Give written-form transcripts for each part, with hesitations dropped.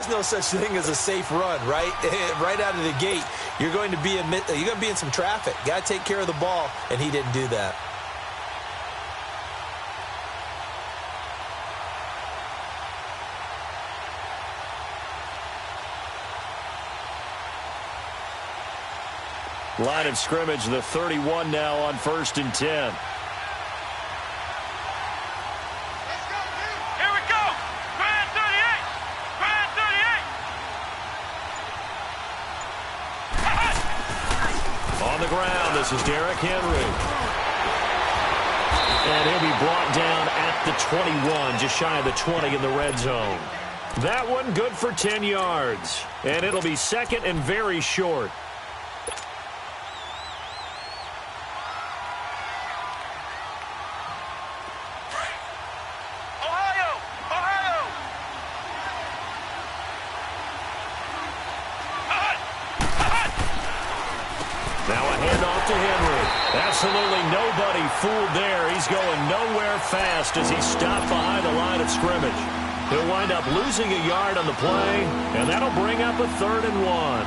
is no such thing as a safe run, right? Right out of the gate, you're going to be in some traffic. Got to take care of the ball, and he didn't do that. Line of scrimmage, the 31 now on 1st and 10. On the ground, this is Derrick Henry. And he'll be brought down at the 21, just shy of the 20 in the red zone. That one good for 10 yards. And it'll be second and very short. Absolutely nobody fooled there. He's going nowhere fast as he's stopped behind the line of scrimmage. He'll wind up losing a yard on the play, and that'll bring up a 3rd and 1.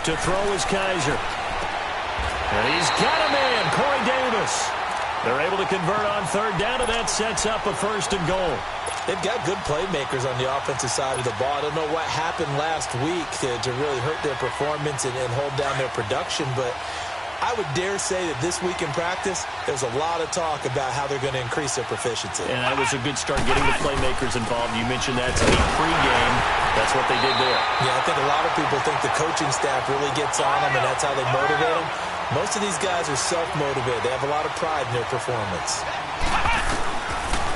To throw is Kaiser. And he's got a man, Corey Davis. They're able to convert on 3rd down, and that sets up a 1st and goal. They've got good playmakers on the offensive side of the ball. I don't know what happened last week to really hurt their performance and hold down their production, but I would dare say that this week in practice, there's a lot of talk about how they're going to increase their proficiency. And that was a good start getting the playmakers involved. You mentioned that pregame. That's what they did there. Yeah, I think a lot of people think the coaching staff really gets on them, and that's how they motivate them. Most of these guys are self-motivated. They have a lot of pride in their performance.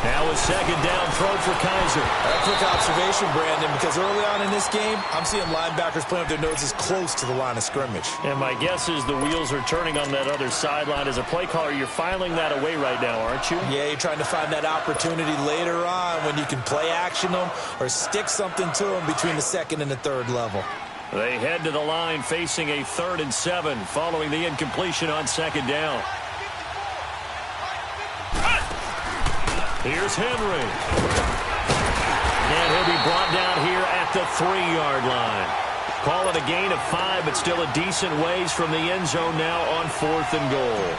Now a 2nd down throw for Kaiser. A quick observation, Brandon, because early on in this game, I'm seeing linebackers playing with their noses close to the line of scrimmage. And my guess is the wheels are turning on that other sideline. As a play caller, you're filing that away right now, aren't you? Yeah, you're trying to find that opportunity later on when you can play action them or stick something to them between the 2nd and the 3rd level. They head to the line facing a 3rd and 7 following the incompletion on 2nd down. Here's Henry. And he'll be brought down here at the 3-yard line. Call it a gain of 5, but still a decent ways from the end zone now on 4th and goal.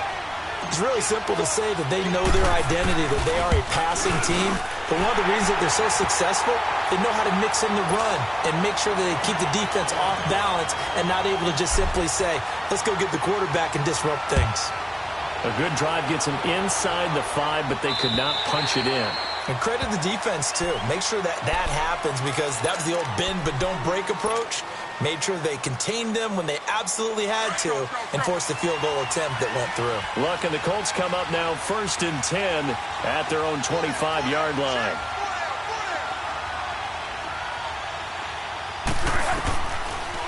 It's really simple to say that they know their identity, that they are a passing team. But one of the reasons that they're so successful, they know how to mix in the run and make sure that they keep the defense off balance and not able to just simply say, let's go get the quarterback and disrupt things. A good drive gets them inside the 5, but they could not punch it in. And credit the defense, too. Make sure that that happens because that was the old bend but don't break approach. Made sure they contained them when they absolutely had to and forced the field goal attempt that went through. Luck and the Colts come up now 1st and 10 at their own 25-yard line.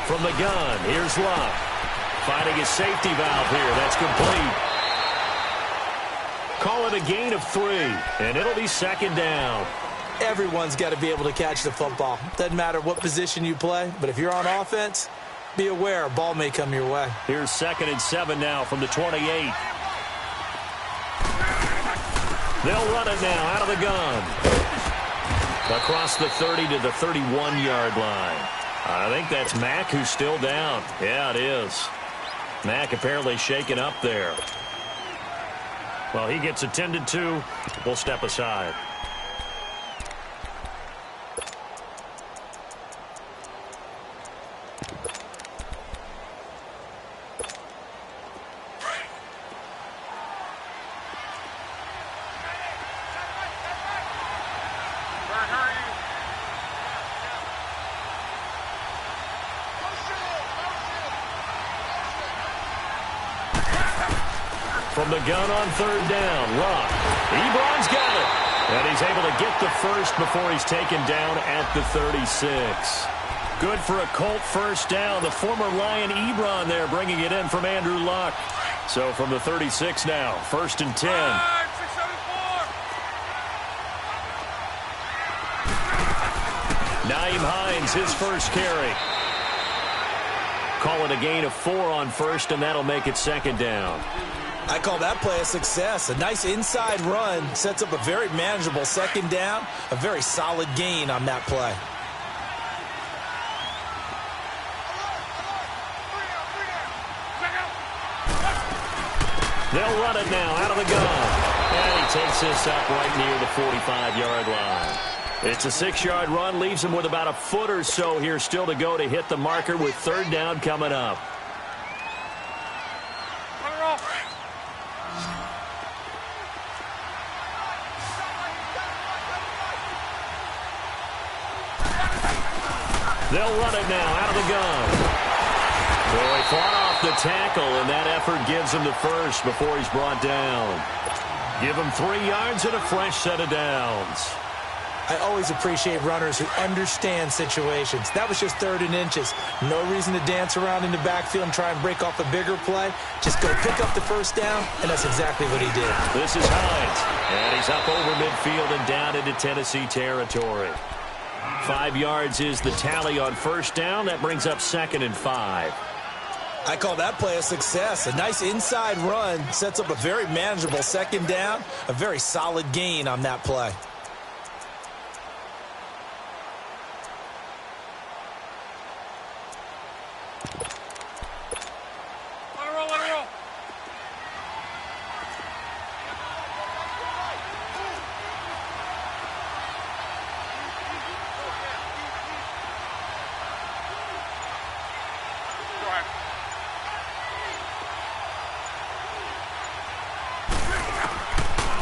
From the gun, here's Luck. Finding his safety valve here. That's complete. Call it a gain of 3, and it'll be 2nd down. Everyone's got to be able to catch the football. Doesn't matter what position you play, but if you're on offense, be aware a ball may come your way. Here's 2nd and 7 now from the 28. They'll run it now out of the gun. Across the 30 to the 31-yard line. I think that's Mack who's still down. Yeah, it is. Mack apparently shaken up there. Well, he gets attended to. We'll step aside. From the gun on 3rd down, Luck. Ebron's got it. And he's able to get the first before he's taken down at the 36. Good for a Colt 1st down. The former Lion Ebron there bringing it in from Andrew Luck. So from the 36 now, 1st and 10. Nyheim Hines, his first carry. Call it a gain of 4 on first, and that'll make it second down. I call that play a success. A nice inside run sets up a very manageable second down, a very solid gain on that play. They'll run it now out of the gun. And he takes this up right near the 45-yard line. It's a 6-yard run, leaves him with about a foot or so here still to go to hit the marker with third down coming up. They'll run it now out of the gun. So he fought off the tackle, and that effort gives him the first before he's brought down. Give him 3 yards and a fresh set of downs. I always appreciate runners who understand situations. That was just 3rd and inches. No reason to dance around in the backfield and try and break off a bigger play. Just go pick up the first down, and that's exactly what he did. This is Hines, and he's up over midfield and down into Tennessee territory. 5 yards is the tally on first down. That brings up 2nd and 5. I call that play a success. A nice inside run sets up a very manageable second down, a very solid gain on that play.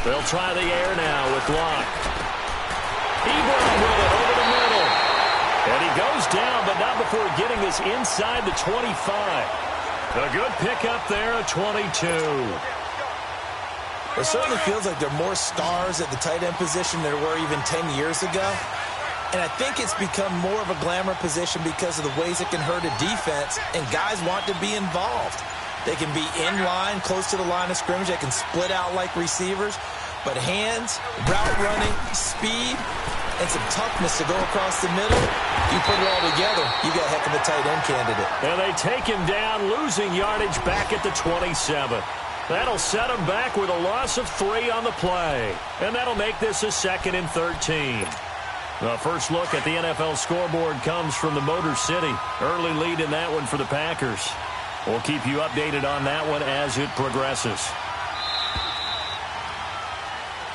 They'll try the air now with Locke. Ebron with it over the middle. And he goes down, but not before getting this inside the 25. A good pickup there at 22. It certainly feels like there are more stars at the tight end position than there were even 10 years ago. And I think it's become more of a glamour position because of the ways it can hurt a defense, and guys want to be involved. They can be in line, close to the line of scrimmage. They can split out like receivers. But hands, route running, speed, and some toughness to go across the middle, you put it all together, you got a heck of a tight end candidate. And they take him down, losing yardage back at the 27. That'll set him back with a loss of 3 on the play. And that'll make this a 2nd and 13. The first look at the NFL scoreboard comes from the Motor City. Early lead in that one for the Packers. We'll keep you updated on that one as it progresses.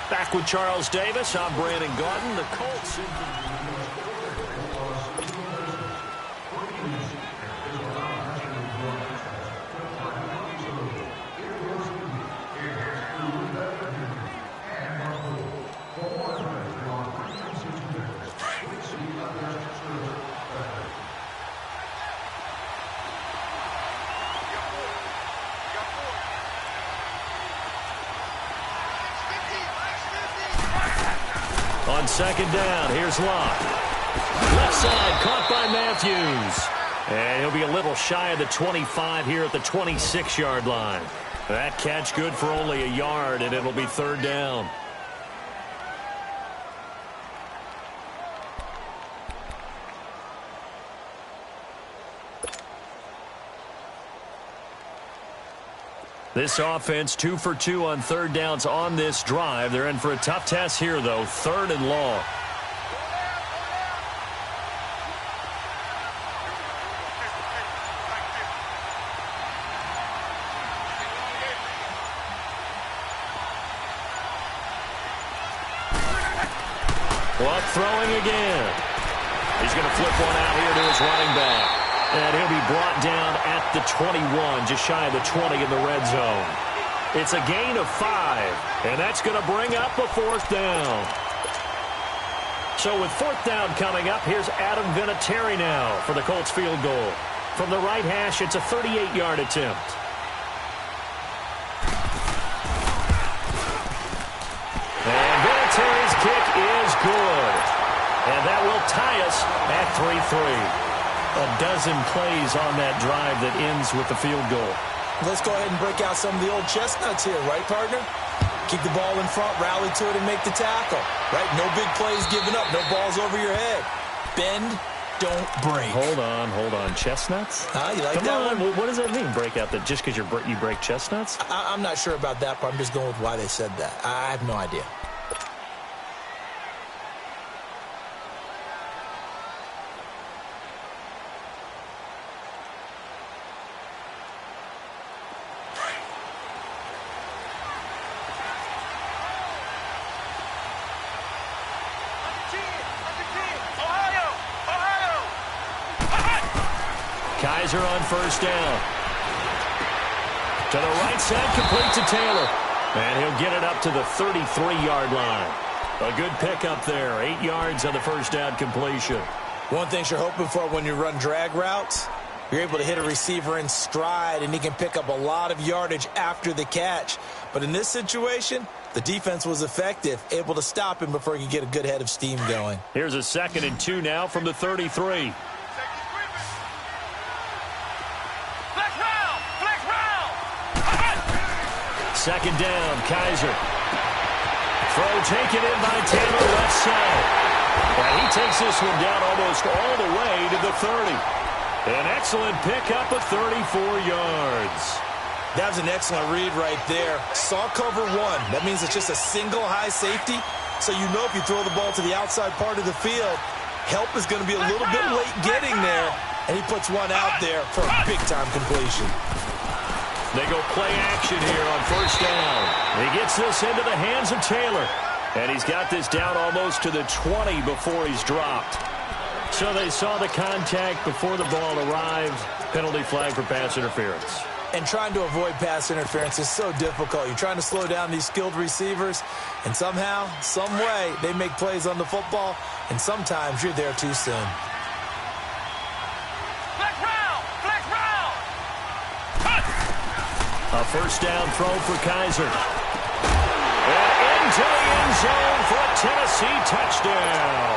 Back with Charles Davis, I'm Brandon Gaudin. The Colts. On second down, here's Locke. Left side, caught by Matthews. And he'll be a little shy of the 25 here at the 26-yard line. That catch good for only a yard, and it'll be third down. This offense 2 for 2 on third downs on this drive. They're in for a tough test here, though. 3rd and long. Luck throwing again. He's going to flip one out here to his running back. And he'll be brought down at the 21, just shy of the 20 in the red zone. It's a gain of 5, and that's going to bring up a 4th down. So with 4th down coming up, here's Adam Vinatieri now for the Colts field goal. From the right hash, it's a 38-yard attempt. And Vinatieri's kick is good. And that will tie us at 3-3. A dozen plays on that drive that ends with the field goal. Let's go ahead and break out some of the old chestnuts here, right, partner? Keep the ball in front, rally to it, and make the tackle, right? No big plays given up, no balls over your head. Bend, don't break. Hold on. Chestnuts? You like Come that on. one? What does that mean, break out? That just because you break chestnuts? I'm not sure about that part. I'm just going with why they said that. I have no idea. Kaiser on first down. To the right side, complete to Taylor. And he'll get it up to the 33-yard line. A good pickup there. 8 yards on the first down completion. One thing you're hoping for when you run drag routes, you're able to hit a receiver in stride, and he can pick up a lot of yardage after the catch. But in this situation, the defense was effective, able to stop him before he could get a good head of steam going. Here's a 2nd and 2 now from the 33. Second down, Kaiser. Throw taken in by Taylor, left side. And he takes this one down almost all the way to the 30. An excellent pickup of 34 yards. That was an excellent read right there. Saw cover one. That means it's just a single high safety. So you know if you throw the ball to the outside part of the field, help is going to be a little bit late getting there. And he puts one out there for a big-time completion. They go play action here on first down. He gets this into the hands of Taylor. And he's got this down almost to the 20 before he's dropped. So they saw the contact before the ball arrived. Penalty flag for pass interference. And trying to avoid pass interference is so difficult. You're trying to slow down these skilled receivers, and somehow, some way, they make plays on the football, and sometimes you're there too soon. A first down throw for Kaiser. And into the end zone for a Tennessee touchdown.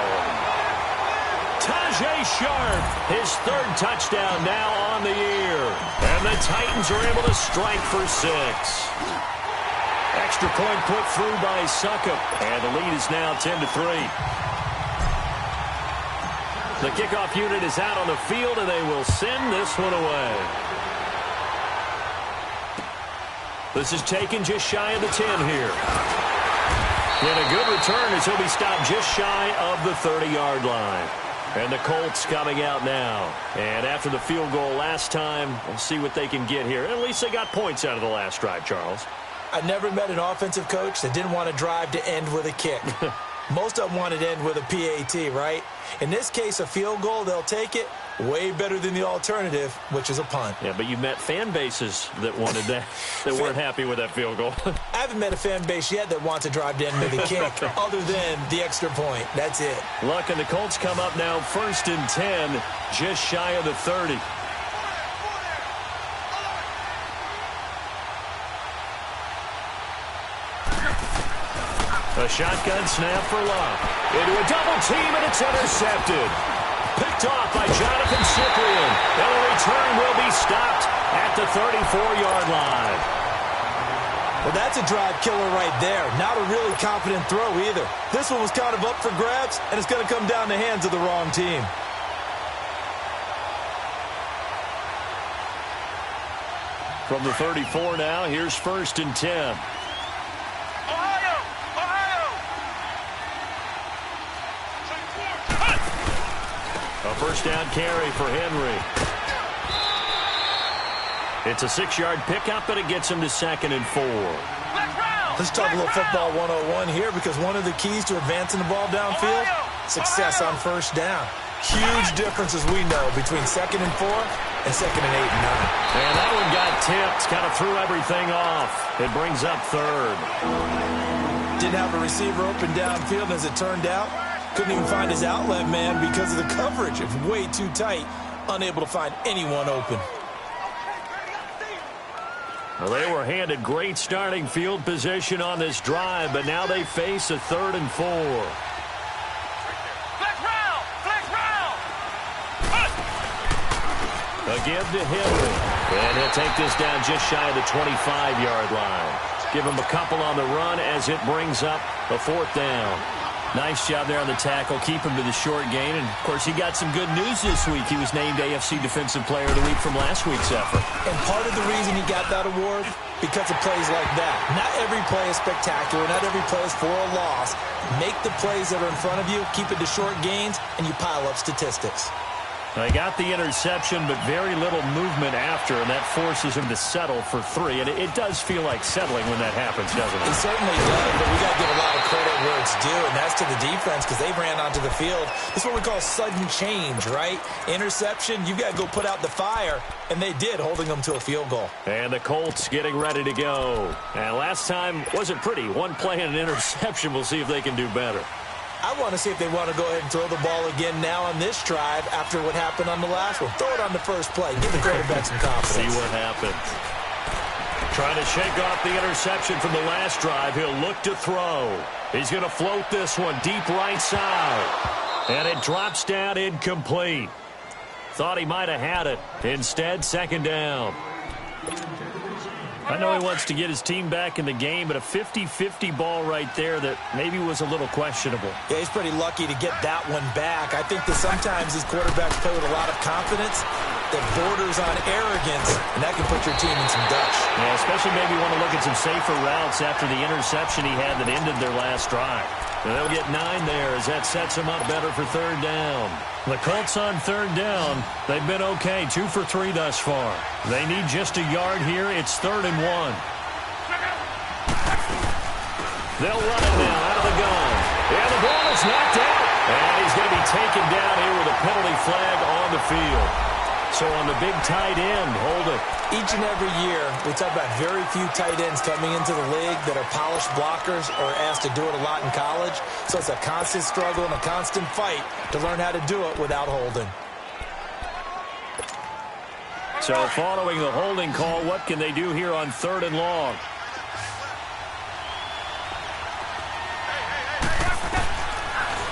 Tajay Sharp, his 3rd touchdown now on the year. And the Titans are able to strike for 6. Extra point put through by Succop. And the lead is now 10-3. The kickoff unit is out on the field, and they will send this one away. This is taken just shy of the 10 here. And a good return as he'll be stopped just shy of the 30-yard line. And the Colts coming out now. And after the field goal last time, we'll see what they can get here. At least they got points out of the last drive, Charles. I never met an offensive coach that didn't want to drive to end with a kick. Most of them wanted to end with a PAT, right? In this case, a field goal, they'll take it. Way better than the alternative, which is a punt. Yeah, but you met fan bases that wanted that, that weren't happy with that field goal. I haven't met a fan base yet that wants to drive to end with a kick, other than the extra point. That's it. Look, and the Colts come up now 1st and 10, just shy of the 30. A shotgun snap for Love. Into a double team, and it's intercepted. Picked off by Jonathan Cyprien. And the return will be stopped at the 34-yard line. Well, that's a drive killer right there. Not a really confident throw either. This one was kind of up for grabs, and it's going to come down the hands of the wrong team. From the 34 now, here's 1st and 10. A first down carry for Henry. It's a 6-yard pickup, but it gets him to 2nd and 4. Let's talk a little football 101 here, because one of the keys to advancing the ball downfield, success on first down. Huge difference, as we know, between 2nd and 4 and 2nd and 8 and 9. And that one got tipped, kind of threw everything off. It brings up 3rd. Didn't have a receiver open downfield, as it turned out. Couldn't even find his outlet man because of the coverage. It's way too tight. Unable to find anyone open. Well, they were handed great starting field position on this drive, but now they face a 3rd and 4. A give to Henry. And he'll take this down just shy of the 25-yard line. Give him a couple on the run as it brings up a 4th down. Nice job there on the tackle. Keep him to the short gain. And, of course, he got some good news this week. He was named AFC Defensive Player of the Week from last week's effort. And part of the reason he got that award, because of plays like that. Not every play is spectacular. Not every play is for a loss. Make the plays that are in front of you, keep it to short gains, and you pile up statistics. They got the interception, but very little movement after, and that forces him to settle for 3. And it does feel like settling when that happens, doesn't it? It certainly does, but we got to give a lot of credit where it's due, and that's to the defense because they ran onto the field. This is what we call sudden change, right? Interception, you've got to go put out the fire, and they did, holding them to a field goal. And the Colts getting ready to go. And last time wasn't pretty. One play and an interception. We'll see if they can do better. I want to see if they want to go ahead and throw the ball again now on this drive after what happened on the last one. Throw it on the first play. Give the quarterback some confidence. See what happens. Trying to shake off the interception from the last drive. He'll look to throw. He's going to float this one deep right side. And it drops down incomplete. Thought he might have had it. Instead, second down. I know he wants to get his team back in the game, but a 50-50 ball right there that maybe was a little questionable. Yeah, he's pretty lucky to get that one back. I think that sometimes these quarterbacks play with a lot of confidence that borders on arrogance, and that can put your team in some dutch. Yeah, especially maybe want to look at some safer routes after the interception he had that ended their last drive. And they'll get 9 there as that sets them up better for third down. The Colts on third down. They've been okay, 2 for 3 thus far. They need just a yard here. It's 3rd and 1. They'll run it now out of the gun. And the ball is knocked out. And he's going to be taken down here with a penalty flag on the field. So on the big tight end, hold it. Each and every year, we talk about very few tight ends coming into the league that are polished blockers or asked to do it a lot in college. So it's a constant struggle and a constant fight to learn how to do it without holding. So following the holding call, what can they do here on 3rd and long?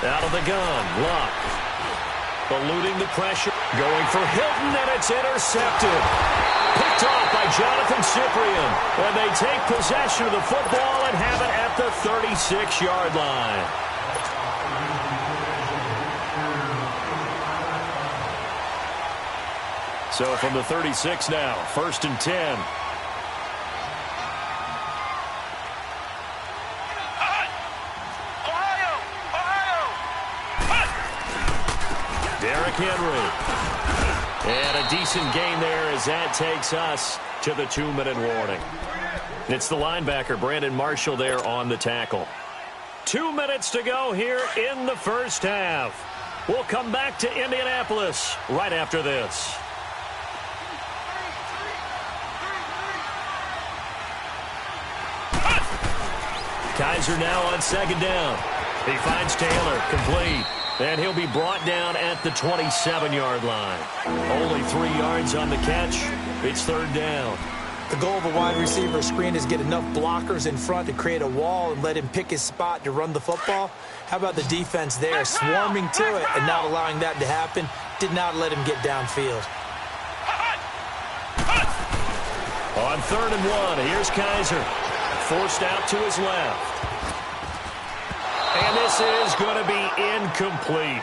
Out of the gun, Luck. Eluding the pressure. Going for Hilton, and it's intercepted. Picked off by Jonathan Cyprien. And they take possession of the football and have it at the 36-yard line. So from the 36 now, 1st and 10. Derrick Henry. And a decent gain there as that takes us to the 2-minute warning. It's the linebacker, Brandon Marshall, there on the tackle. 2 minutes to go here in the first half. We'll come back to Indianapolis right after this. Kaiser now on 2nd down. He finds Taylor, complete. And he'll be brought down at the 27-yard line. Only 3 yards on the catch. It's 3rd down. The goal of a wide receiver screen is get enough blockers in front to create a wall and let him pick his spot to run the football. How about the defense there, swarming to it and not allowing that to happen? Did not let him get downfield. On 3rd and 1, here's Kaiser. Forced out to his left. And this is going to be incomplete.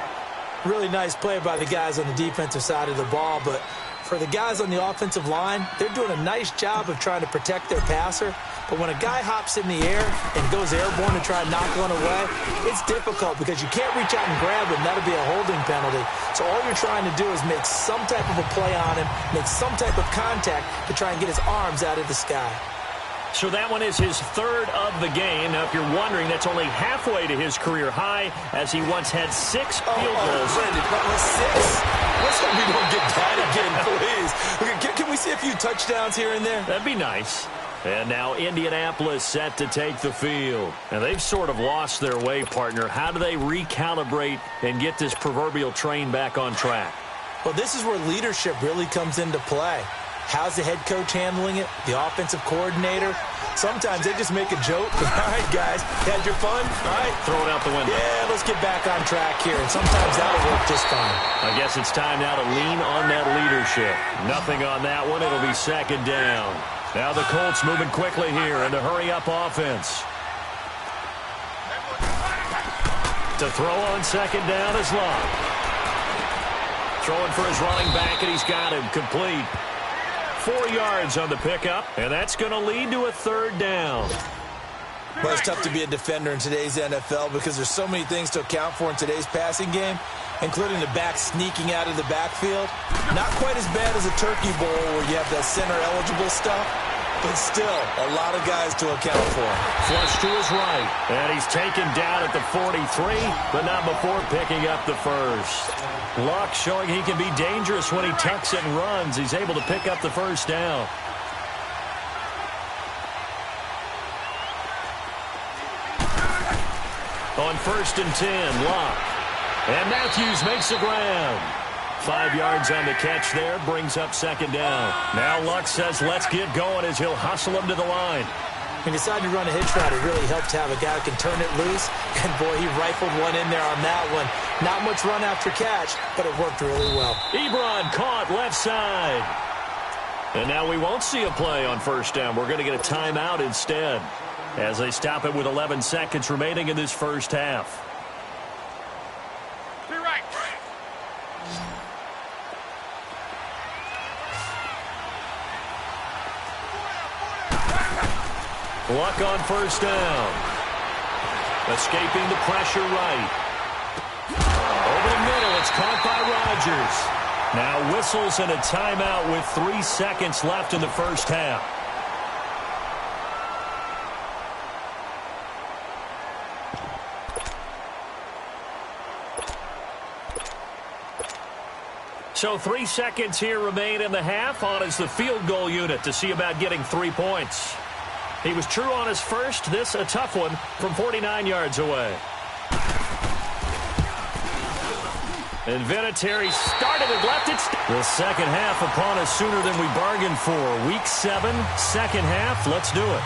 Really nice play by the guys on the defensive side of the ball, but for the guys on the offensive line, they're doing a nice job of trying to protect their passer. But when a guy hops in the air and goes airborne to try and knock one away, it's difficult because you can't reach out and grab him. That'll be a holding penalty. So all you're trying to do is make some type of a play on him, make some type of contact to try and get his arms out of the sky. So that one is his 3rd of the game. Now, if you're wondering, that's only halfway to his career high, as he once had 6 field goals. Brandon, that was 6. Let's hope we don't get that again, please. Okay, can we see a few touchdowns here and there? That'd be nice. And now Indianapolis set to take the field. And they've sort of lost their way, partner. How do they recalibrate and get this proverbial train back on track? Well, this is where leadership really comes into play. How's the head coach handling it? The offensive coordinator? Sometimes they just make a joke. All right, guys, had your fun? All right. Throw it out the window. Yeah, let's get back on track here. And sometimes that'll work just fine. I guess it's time now to lean on that leadership. Nothing on that one. It'll be 2nd down. Now the Colts moving quickly here in the hurry-up offense. To throw on second down is Luck. Throwing for his running back, and he's got him complete. 4 yards on the pickup, and that's going to lead to a third down. Well, it's tough to be a defender in today's NFL because there's so many things to account for in today's passing game, including the back sneaking out of the backfield. Not quite as bad as a turkey bowl where you have that center-eligible stuff, but still a lot of guys to account for. Flush to his right, and he's taken down at the 43, but not before picking up the first. Luck showing he can be dangerous when he tucks and runs. He's able to pick up the first down. On 1st and 10, Luck. And Matthews makes the ground. 5 yards on the catch there, brings up second down. Now Luck says let's get going as he'll hustle him to the line. He decided to run a hitch route. It really helped to have a guy who can turn it loose. And, boy, he rifled one in there on that one. Not much run after catch, but it worked really well. Ebron caught left side. And now we won't see a play on first down. We're going to get a timeout instead as they stop it with 11 seconds remaining in this first half. Luck on first down. Escaping the pressure right. Over the middle, it's caught by Rodgers. Now whistles and a timeout with 3 seconds left in the first half. So 3 seconds here remain in the half. On is the field goal unit to see about getting 3 points. He was true on his first. This a tough one from 49 yards away. And Vinatieri started and left it. The second half upon us sooner than we bargained for. Week 7, second half. Let's do it.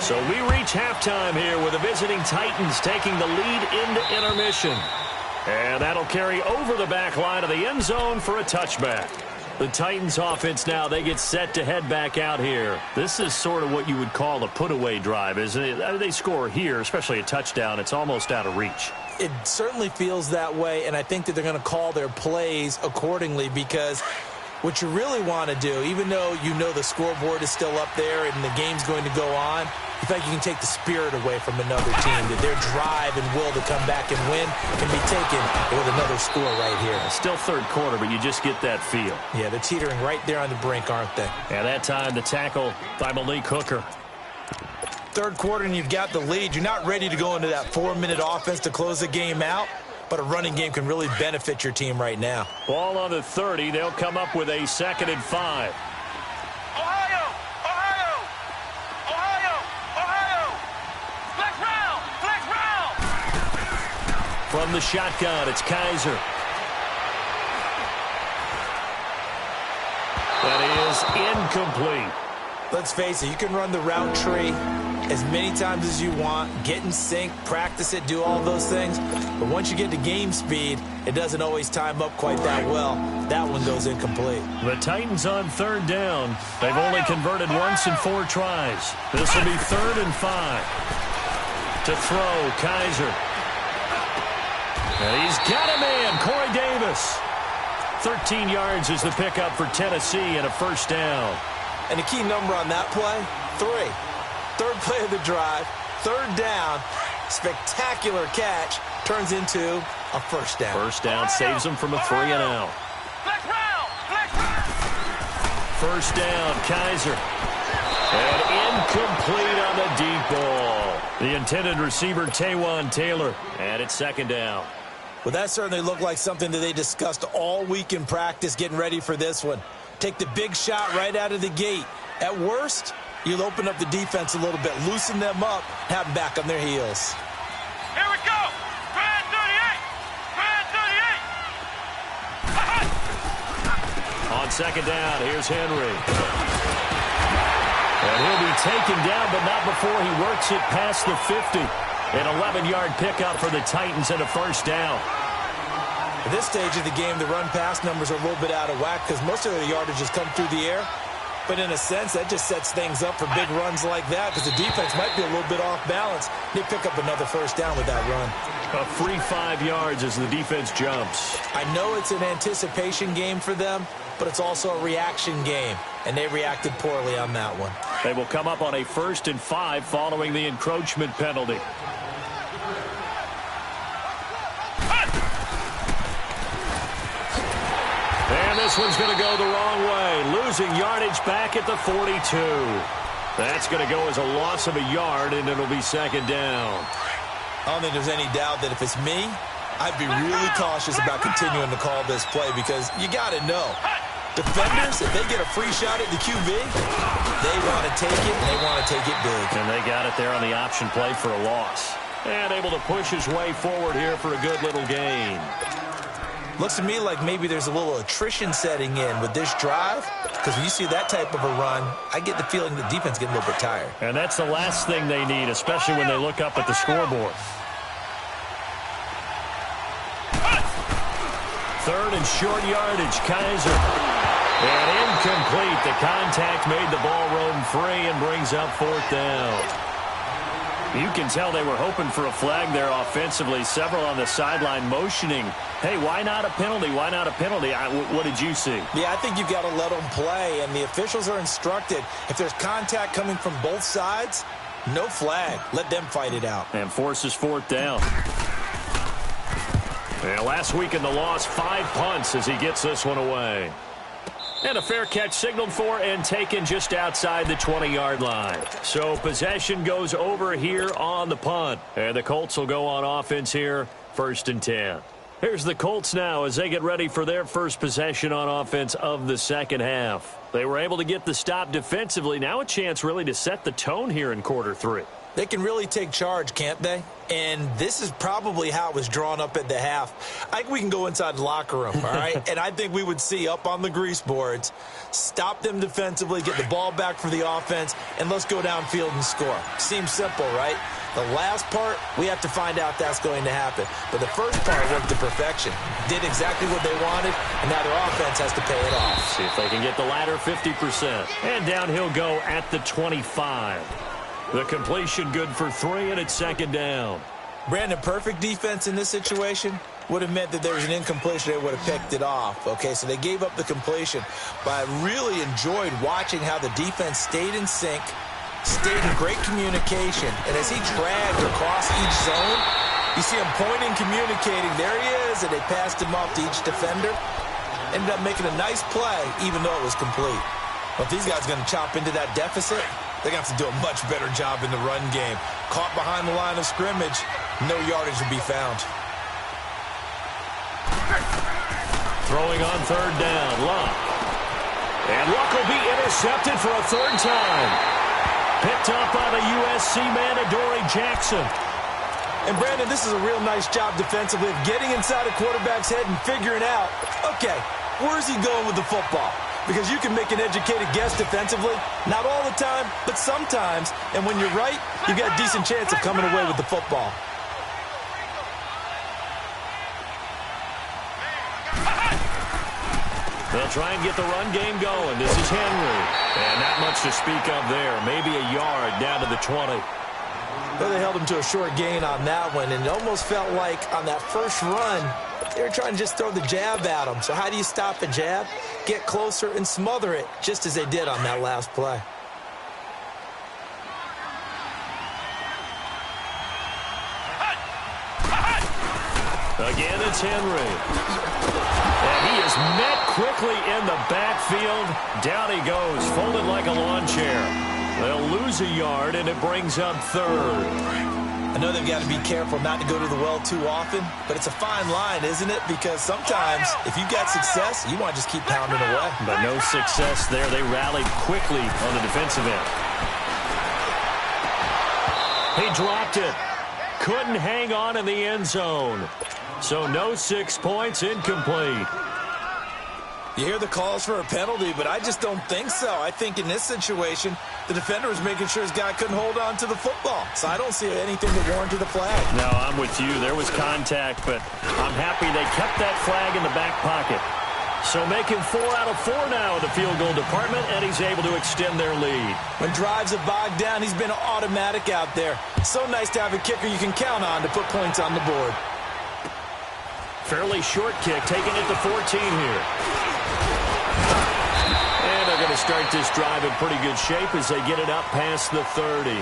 So we reach halftime here with the visiting Titans taking the lead into intermission. And that'll carry over the back line of the end zone for a touchback. The Titans offense now, they get set to head back out here. This is sort of what you would call a put-away drive, isn't it? They score here, especially a touchdown. It's almost out of reach. It certainly feels that way, and I think that they're going to call their plays accordingly because what you really want to do, even though you know the scoreboard is still up there and the game's going to go on, you feel like you can take the spirit away from another team, that their drive and will to come back and win can be taken with another score right here. Still third quarter, but you just get that feel. Yeah, they're teetering right there on the brink, aren't they? And that time, the tackle by Malik Hooker. Third quarter and you've got the lead. You're not ready to go into that 4-minute offense to close the game out, but a running game can really benefit your team right now. Ball on the 30. They'll come up with a 2nd and 5. From the shotgun, it's Kaiser. That is incomplete. Let's face it, you can run the route tree as many times as you want, get in sync, practice it, do all those things. But once you get to game speed, it doesn't always time up quite that well. That one goes incomplete. The Titans on 3rd down. They've only converted once in 4 tries. This will be 3rd and 5. To throw, Kaiser. And he's got a man, Corey Davis. 13 yards is the pickup for Tennessee and a first down. And the key number on that play, 3. 3rd play of the drive, 3rd down, spectacular catch, turns into a first down. First down saves him from a 3-and-out. First down, Kaiser. And incomplete on the deep ball. The intended receiver, Taywan Taylor. And it's 2nd down. Well, that certainly looked like something that they discussed all week in practice getting ready for this one. Take the big shot right out of the gate. At worst, you'll open up the defense a little bit, loosen them up, have them back on their heels. Here we go. Brad 38. Brad 38. On 2nd down, here's Henry. And he'll be taken down, but not before he works it past the 50. An 11-yard pickup for the Titans and a first down. At this stage of the game, the run-pass numbers are a little bit out of whack because most of their yardage has come through the air. But in a sense, that just sets things up for big runs like that because the defense might be a little bit off balance. They pick up another first down with that run. A free 5 yards as the defense jumps. I know it's an anticipation game for them, but it's also a reaction game, and they reacted poorly on that one. They will come up on a 1st and 5 following the encroachment penalty. And this one's going to go the wrong way, losing yardage back at the 42. That's going to go as a loss of a yard, and it'll be 2nd down. I don't think there's any doubt that if it's me, I'd be really cautious about continuing to call this play because you got to know, defenders, if they get a free shot at the QB, they want to take it, and they want to take it big. And they got it there on the option play for a loss. And able to push his way forward here for a good little gain. Looks to me like maybe there's a little attrition setting in with this drive because when you see that type of a run, I get the feeling the defense getting a little bit tired. And that's the last thing they need, especially when they look up at the scoreboard. 3rd and short yardage, Kaiser. And incomplete. The contact made the ball roam free and brings up 4th down. You can tell they were hoping for a flag there offensively. Several on the sideline motioning, hey, why not a penalty? Why not a penalty? What did you see? Yeah, I think you've got to let them play, and the officials are instructed. If there's contact coming from both sides, no flag. Let them fight it out. And forces 4th down. And last week in the loss, 5 punts as he gets this one away. And a fair catch signaled for and taken just outside the 20-yard line. So possession goes over here on the punt. And the Colts will go on offense here, 1st and 10. Here's the Colts now as they get ready for their first possession on offense of the 2nd half. They were able to get the stop defensively. Now a chance really to set the tone here in quarter 3. They can really take charge, can't they? And this is probably how it was drawn up at the half. I think we can go inside the locker room, all right? And I think we would see up on the grease boards, stop them defensively, get the ball back for the offense, and let's go downfield and score. Seems simple, right? The last part, we have to find out that's going to happen. But the first part worked to perfection. Did exactly what they wanted, and now their offense has to pay it off. See if they can get the latter 50%. And down he'll go at the 25. The completion good for 3, and it's 2nd down. Brandon, perfect defense in this situation would have meant that there was an incompletion. They would have picked it off. Okay, so they gave up the completion. But I really enjoyed watching how the defense stayed in sync, stayed in great communication. And as he dragged across each zone, you see him pointing, communicating. There he is, and they passed him off to each defender. Ended up making a nice play, even though it was complete. But if these guys are going to chop into that deficit, they're going to have to do a much better job in the run game. Caught behind the line of scrimmage, no yardage to be found. Throwing on 3rd down, Luck. And Luck will be intercepted for a 3rd time. Picked up by the USC man, Adoree Jackson. And, Brandon, this is a real nice job defensively of getting inside a quarterback's head and figuring out, okay, where's he going with the football? Because you can make an educated guess defensively. Not all the time, but sometimes. And when you're right, you've got a decent chance of coming away with the football. They'll try and get the run game going. This is Henry. And not much to speak of there. Maybe a yard down to the 20. Well, they held him to a short gain on that one. And it almost felt like on that first run, they were trying to just throw the jab at him. So how do you stop a jab? Get closer and smother it, just as they did on that last play. Again, it's Henry. And he is met quickly in the backfield. Down he goes, folded like a lawn chair. They'll lose a yard, and it brings up 3rd. I know they've got to be careful not to go to the well too often, but it's a fine line, isn't it? Because sometimes, if you've got success, you want to just keep pounding away. But no success there. They rallied quickly on the defensive end. He dropped it. Couldn't hang on in the end zone. So no 6 points, incomplete. You hear the calls for a penalty, but I just don't think so. I think in this situation, the defender was making sure his guy couldn't hold on to the football. So I don't see anything that warranted the flag. No, I'm with you. There was contact, but I'm happy they kept that flag in the back pocket. So making 4 out of 4 now in the field goal department, and he's able to extend their lead. When drives are bogged down, he's been automatic out there. So nice to have a kicker you can count on to put points on the board. Fairly short kick, taking it to 14 here. And they're going to start this drive in pretty good shape as they get it up past the 30.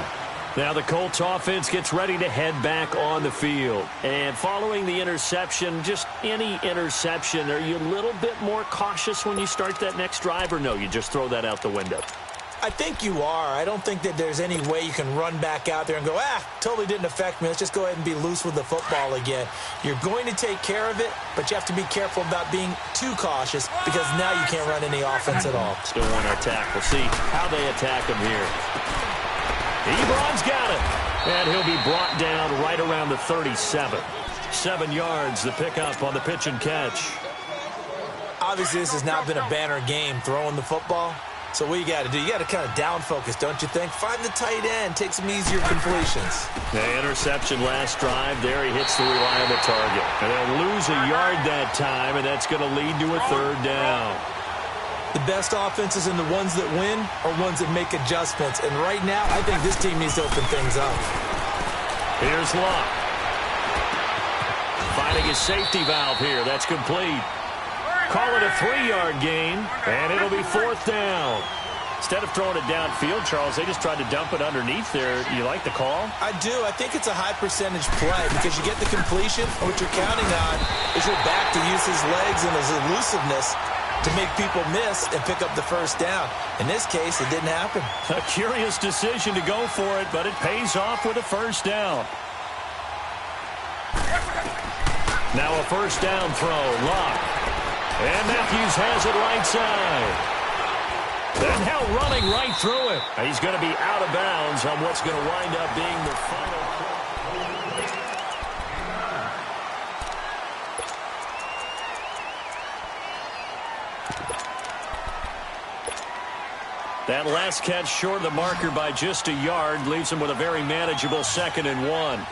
Now the Colts offense gets ready to head back on the field. And following the interception, just any interception, are you a little bit more cautious when you start that next drive, or no, you just throw that out the window? I think you are. I don't think that there's any way you can run back out there and go, totally didn't affect me. Let's just go ahead and be loose with the football again. You're going to take care of it, but you have to be careful about being too cautious because now you can't run any offense at all. Still want to attack. We'll see how they attack him here. Ebron's got it, and he'll be brought down right around the 37. 7 yards, the pickup on the pitch and catch. Obviously, this has not been a banner game throwing the football. So what you got to do, you got to kind of down focus, don't you think? Find the tight end, take some easier completions. The interception last drive, there he hits the reliable target. And they'll lose a yard that time, and that's going to lead to a 3rd down. The best offenses and the ones that win are ones that make adjustments. And right now, I think this team needs to open things up. Here's Luck. Finding his safety valve here. That's complete. Call it a 3-yard gain, and it'll be 4th down. Instead of throwing it downfield, Charles, they just tried to dump it underneath there. You like the call? I do. I think it's a high-percentage play because you get the completion, and what you're counting on is your back to use his legs and his elusiveness to make people miss and pick up the 1st down. In this case, it didn't happen. A curious decision to go for it, but it pays off with a 1st down. Now a 1st down throw. Luck. And Matthews has it right side. And now running right through it. He's going to be out of bounds on what's going to wind up being the final. That last catch short of the marker by just a yard leaves him with a very manageable 2nd and 1.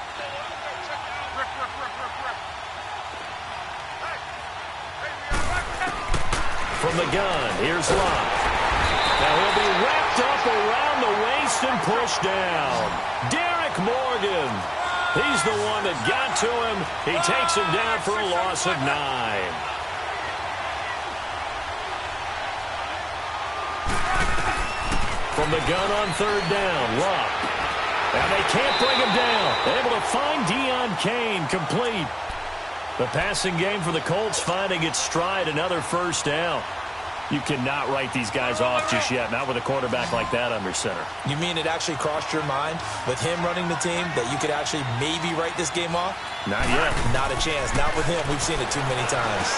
From the gun, here's Luck. Now he'll be wrapped up around the waist and pushed down. Derek Morgan. He's the one that got to him. He takes him down for a loss of 9. From the gun on 3rd down, Luck. And they can't bring him down. Able to find Deon Cain, complete. The passing game for the Colts finding its stride, another 1st down. You cannot write these guys off just yet, not with a quarterback like that under center. You mean it actually crossed your mind with him running the team that you could actually maybe write this game off? Not yet. Not a chance. Not with him. We've seen it too many times.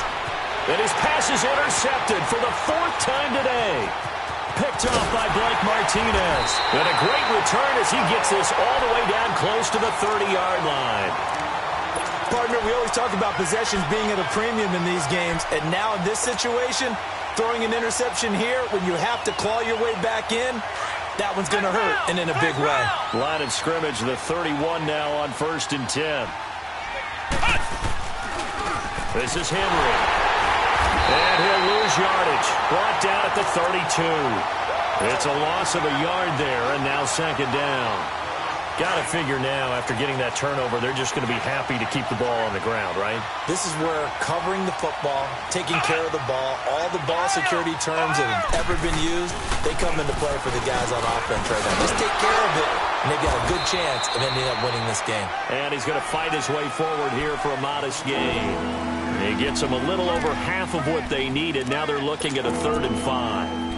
And his pass is intercepted for the 4th time today. Picked off by Blake Martinez. And a great return as he gets this all the way down close to the 30-yard line. Partner, we always talk about possessions being at a premium in these games. And now in this situation, throwing an interception here when you have to claw your way back in, that one's going to hurt, and in a big way. Line of scrimmage, the 31 now on 1st and 10. This is Henry. And he'll lose yardage. Brought down at the 32. It's a loss of a yard there, and now 2nd down. Got to figure now, after getting that turnover, they're just going to be happy to keep the ball on the ground, right? This is where covering the football, taking care of the ball, all the ball security terms that have ever been used, they come into play for the guys on offense right now. Just take care of it, and they've got a good chance of ending up winning this game. And he's going to fight his way forward here for a modest gain. He gets them a little over half of what they needed. Now they're looking at a 3rd and 5.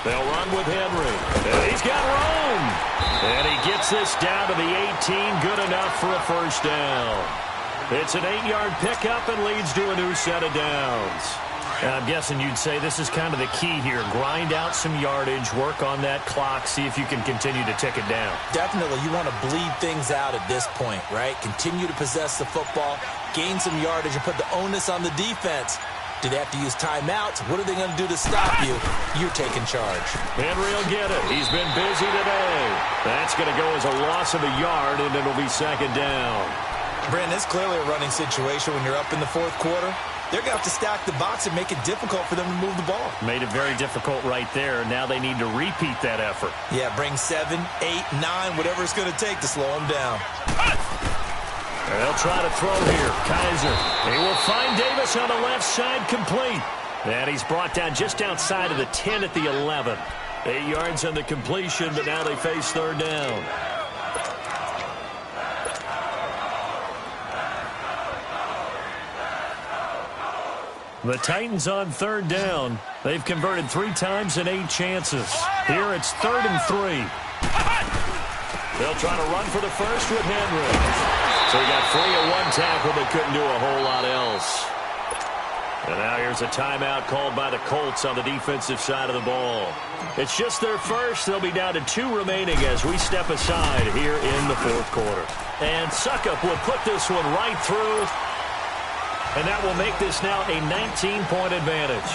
They'll run with Henry. And he's got room. And he gets this down to the 18. Good enough for a 1st down. It's an 8-yard pickup and leads to a new set of downs. I'm guessing you'd say this is kind of the key here. Grind out some yardage, work on that clock, see if you can continue to tick it down. Definitely, you want to bleed things out at this point, right? Continue to possess the football, gain some yardage, and put the onus on the defense. Do they have to use timeouts? What are they going to do to stop you? You're taking charge. Henry will get it. He's been busy today. That's going to go as a loss of a yard, and it'll be second down. Brandon, it's clearly a running situation when you're up in the fourth quarter. They're going to have to stack the box and make it difficult for them to move the ball. Made it very difficult right there. Now they need to repeat that effort. Yeah, bring 7, 8, 9, whatever it's going to take to slow them down. They'll try to throw here. Kaiser. He will find Davis on the left side, complete. And he's brought down just outside of the 10 at the 11. 8 yards on the completion, but now they face third down. The Titans on third down. They've converted 3 times in 8 chances. Here it's 3rd and 3. They'll try to run for the first with Henry. So he got free of one tackle, but couldn't do a whole lot else. And now here's a timeout called by the Colts on the defensive side of the ball. It's just their first. They'll be down to 2 remaining as we step aside here in the fourth quarter. And Suckup will put this one right through. And that will make this now a 19-point advantage.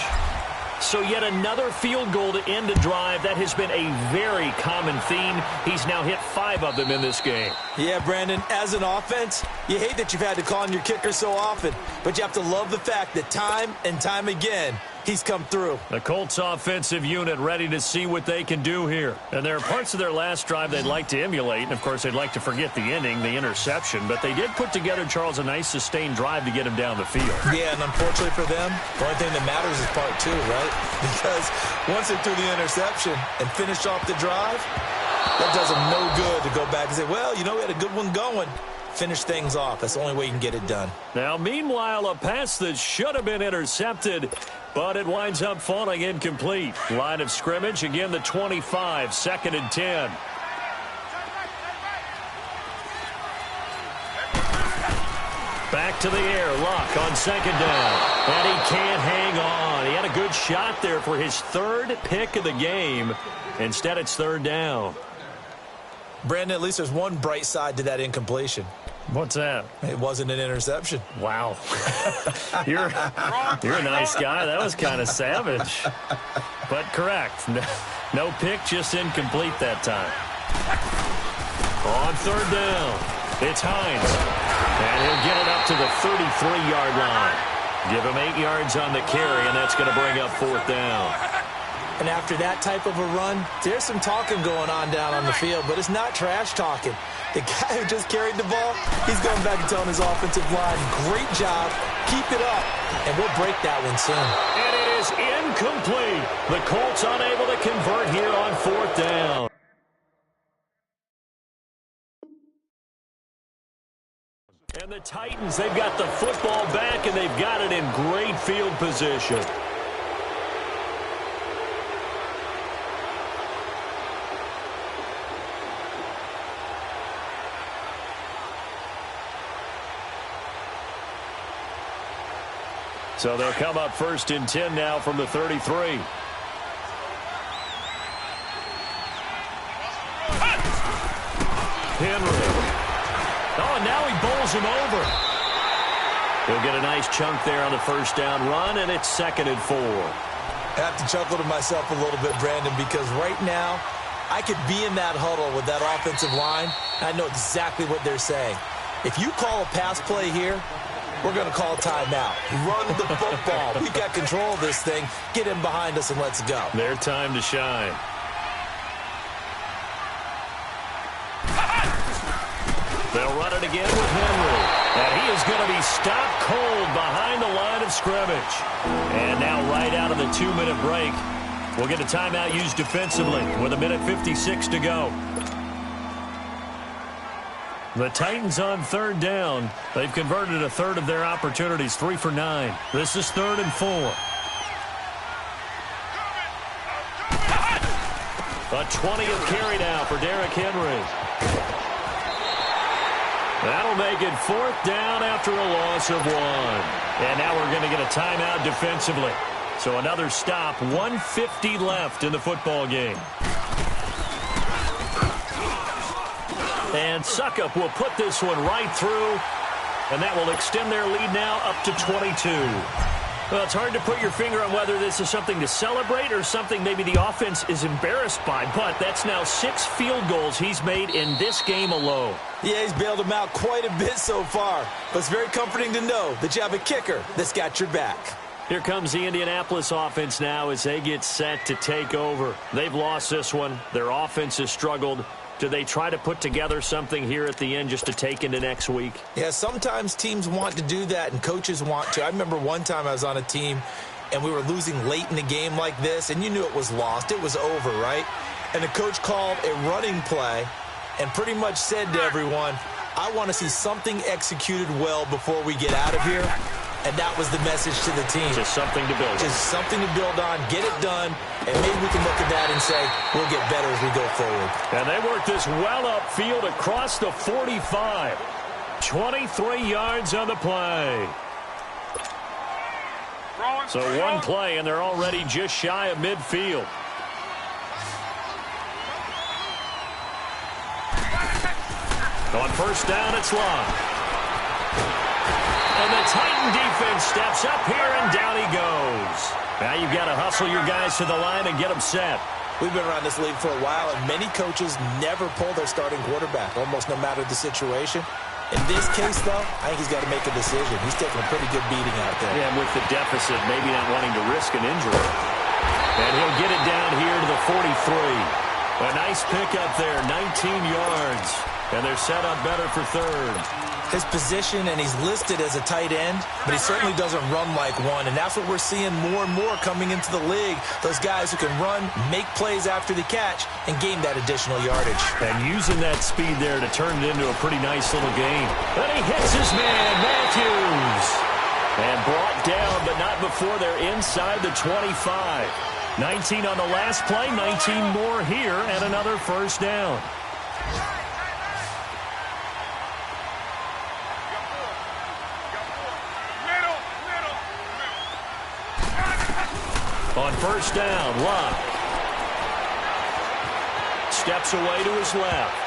So yet another field goal to end a drive. That has been a very common theme. He's now hit 5 of them in this game. Yeah, Brandon, as an offense, you hate that you've had to call on your kicker so often, but you have to love the fact that time and time again, he's come through. The Colts offensive unit ready to see what they can do here. And there are parts of their last drive they'd like to emulate. And, of course, they'd like to forget the ending, the interception. But they did put together, Charles, a nice sustained drive to get him down the field. Yeah, and unfortunately for them, the only thing that matters is part 2, right? Because once they threw the interception and finished off the drive, that does them no good to go back and say, well, you know, we had a good one going. Finish things off. That's the only way you can get it done. Now, meanwhile, a pass that should have been intercepted, but it winds up falling incomplete. Line of scrimmage, again, the 25, 2nd and 10. Back to the air, Luck on 2nd down. And he can't hang on. He had a good shot there for his 3rd pick of the game. Instead, it's 3rd down. Brandon, at least there's one bright side to that incompletion. What's that? It wasn't an interception. Wow. You're a nice guy. That was kind of savage. But correct. No pick, just incomplete that time. On 3rd down, it's Hines. And he'll get it up to the 33-yard line. Give him 8 yards on the carry, and that's going to bring up 4th down. And after that type of a run, there's some talking going on down on the field, but it's not trash talking. The guy who just carried the ball, he's going back and telling his offensive line, great job, keep it up, and we'll break that one soon. And it is incomplete. The Colts unable to convert here on 4th down. And the Titans, they've got the football back, and they've got it in great field position. So they'll come up 1st and 10 now from the 33. Henry. Oh, and now he bowls him over. He'll get a nice chunk there on the 1st down run, and it's 2nd and 4. I have to chuckle to myself a little bit, Brandon, because right now I could be in that huddle with that offensive line, and I know exactly what they're saying. If you call a pass play here, we're going to call a timeout. Run the football. We got control of this thing. Get him behind us and let's go. Their time to shine. They'll run it again with Henry. And he is going to be stopped cold behind the line of scrimmage. And now right out of the 2-minute break, we'll get a timeout used defensively with 1:56 to go. The Titans on 3rd down. They've converted 1/3 of their opportunities, 3 for 9. This is 3rd and 4. A 20th carry now for Derrick Henry. That'll make it 4th down after a loss of 1. And now we're going to get a timeout defensively. So another stop, 1:50 left in the football game. And Suckup will put this one right through, and that will extend their lead now up to 22. Well, it's hard to put your finger on whether this is something to celebrate or something maybe the offense is embarrassed by, but that's now 6 field goals he's made in this game alone. Yeah, he's bailed them out quite a bit so far, but it's very comforting to know that you have a kicker that's got your back. Here comes the Indianapolis offense now as they get set to take over. They've lost this one. Their offense has struggled. Do they try to put together something here at the end just to take into next week? Yeah, sometimes teams want to do that and coaches want to. I remember one time I was on a team and we were losing late in the game like this, and you knew it was lost. It was over, right? And the coach called a running play and pretty much said to everyone, I want to see something executed well before we get out of here. And that was the message to the team. Just something to build on. Just something to build on, get it done, and maybe we can look at that and say, we'll get better as we go forward. And they work this well upfield across the 45. 23 yards on the play. So one play, and they're already just shy of midfield. On first down, it's long. And the Titan defense steps up here, and down he goes. Now you've got to hustle your guys to the line and get them set. We've been around this league for a while, and many coaches never pull their starting quarterback, almost no matter the situation. In this case, though, I think he's got to make a decision. He's taking a pretty good beating out there. Yeah, and with the deficit, maybe not wanting to risk an injury. And he'll get it down here to the 43. A nice pickup there, 19 yards. And they're set up better for third. His position, and he's listed as a tight end, but he certainly doesn't run like one, and that's what we're seeing more and more coming into the league. Those guys who can run, make plays after the catch, and gain that additional yardage. And using that speed there to turn it into a pretty nice little game. But he hits his man, Matthews. And brought down, but not before they're inside the 25. 19 on the last play, 19 more here, and another first down. On first down, Locke steps away to his left.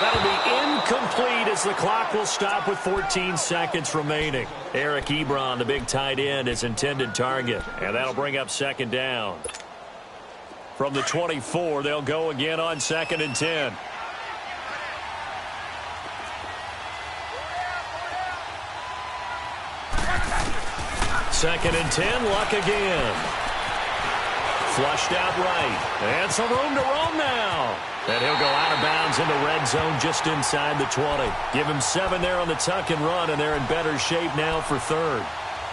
That'll be incomplete as the clock will stop with 14 seconds remaining. Eric Ebron, the big tight end, is intended target, and that'll bring up second down. From the 24, they'll go again on 2nd and 10. Second and 10, Luck again. Flushed out right. And some room to roam now. And he'll go out of bounds in the red zone just inside the 20. Give him 7 there on the tuck and run, and they're in better shape now for third.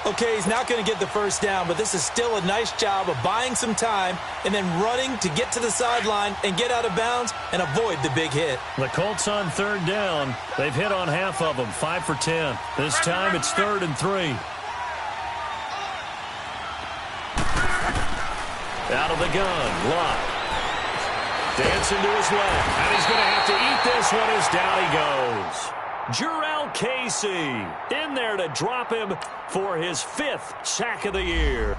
Okay, he's not going to get the first down, but this is still a nice job of buying some time and then running to get to the sideline and get out of bounds and avoid the big hit. The Colts on third down. They've hit on half of them, 5 for 10. This time it's 3rd and 3. Out of the gun, Locke. Dancing to his left. And he's going to have to eat this one as down he goes. Jurrell Casey in there to drop him for his 5th sack of the year.